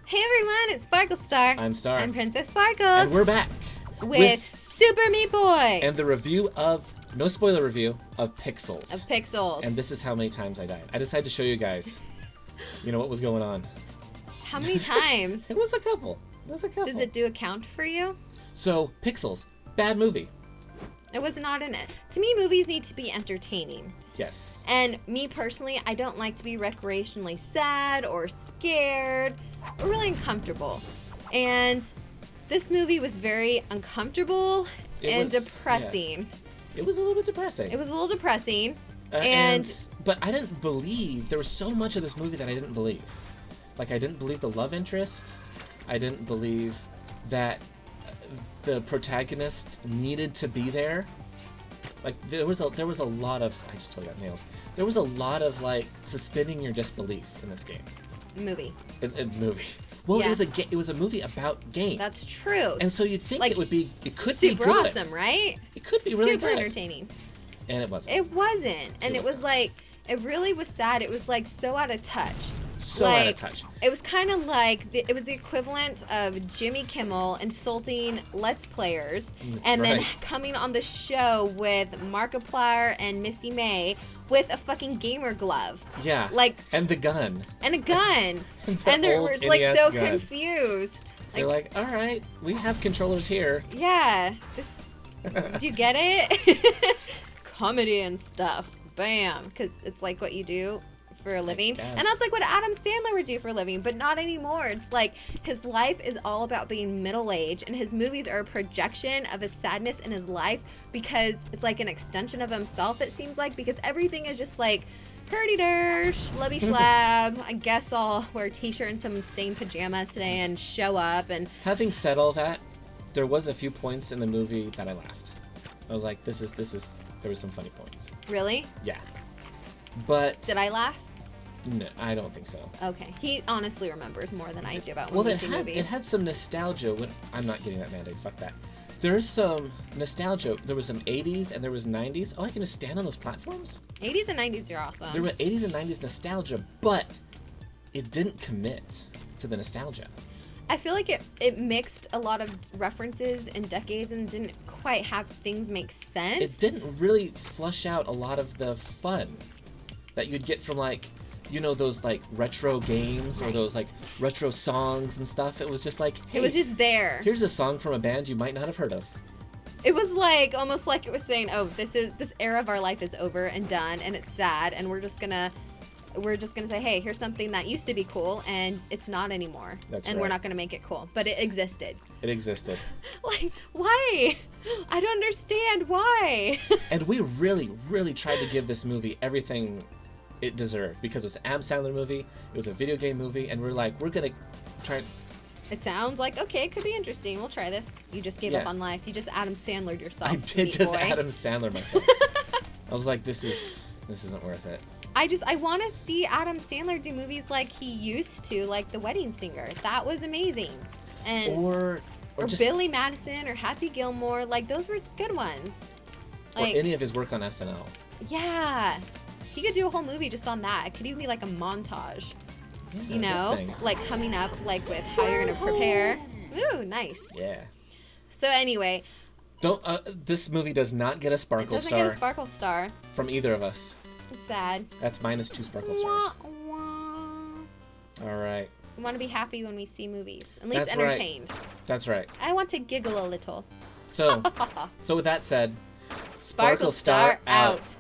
Hey everyone, it's SparkleStar. I'm Star. I'm Princess Sparkles. And we're back with Super Meat Boy. And the review of, no spoiler review, of Pixels. Of Pixels. And this is how many times I died. I decided to show you guys, what was going on. How many times? It was a couple. Does it do a count for you? So, Pixels, bad movie. It was not in it. To me, movies need to be entertaining. Yes. And me personally, I don't like to be recreationally sad or scared or really uncomfortable. And this movie was very uncomfortable and depressing. Yeah. It was a little bit depressing. It was a little depressing. But I didn't believe, there was so much of this movie that I didn't believe. Like, I didn't believe the love interest. I didn't believe that the protagonist needed to be there. Like, there was a lot of, I just totally got nailed. There was a lot of, like, suspending your disbelief in this game. Movie. In movie. Well, yeah. It was a movie about games. That's true. And so you'd think like, it could be good. Super awesome, right? It could be really super good. entertaining. And it wasn't. It wasn't. And it was like, it really was sad. It was like so out of touch. So out of touch. It was kind of like, it was the equivalent of Jimmy Kimmel insulting Let's Players then coming on the show with Markiplier and Missy May with a fucking gamer glove. Yeah. Like. And the gun. And a gun. and they were like so confused. They're like, all right, we have controllers here. Yeah. Do you get it? Comedy and stuff. Bam. Because it's like what you do for a living. And that's like what Adam Sandler would do for a living, but not anymore. It's like his life is all about being middle-aged, and his movies are a projection of his sadness in his life because it's like an extension of himself, it seems like, because everything is just like hurdy-dursh, lubby schlab. I guess I'll wear a t-shirt and some stained pajamas today and show up. And having said all that, there was a few points in the movie that I laughed. I was like, this is there were some funny points. Really? Yeah. But did I laugh? No, I don't think so. Okay. He honestly remembers more than I do about when we see movies. It had some nostalgia. I'm not getting that Mandate. Fuck that. There's some nostalgia. There was some 80s and there was 90s. Oh, I can just stand on those platforms? 80s and 90s are awesome. There were 80s and 90s nostalgia, but it didn't commit to the nostalgia. I feel like it mixed a lot of references and decades and didn't quite have things make sense. It didn't really flush out a lot of the fun that you'd get from, like, those, like, retro games or those, like, retro songs and stuff. It was just like, hey, it was just there. Here's a song from a band you might not have heard of. It was like, almost like it was saying, oh, this era of our life is over and done, and it's sad, and we're just gonna say, hey, here's something that used to be cool, and it's not anymore. And we're not gonna make it cool, but it existed. It existed. Like, why? I don't understand why. And we really, really tried to give this movie everything it deserved, because it was an Adam Sandler movie, it was a video game movie, and we're like, we're gonna try. It sounds like, okay, it could be interesting. We'll try this. You just gave up on life. You just Adam Sandler'd yourself. I did just Adam Sandler myself. I was like, this isn't worth it. I want to see Adam Sandler do movies like he used to, like The Wedding Singer. That was amazing. And or just, Billy Madison or Happy Gilmore. Like, those were good ones. Like, or any of his work on SNL. Yeah. He could do a whole movie just on that. It could even be like a montage. Yeah, like coming up, like with how you're gonna prepare. Ooh, nice. Yeah. So anyway, this movie does not get a SparkleStar. It doesn't get a SparkleStar from either of us. It's sad. That's minus 2 SparkleStars. All right. We want to be happy when we see movies, at least entertained. Right. That's right. I want to giggle a little. So with that said, SparkleStar out.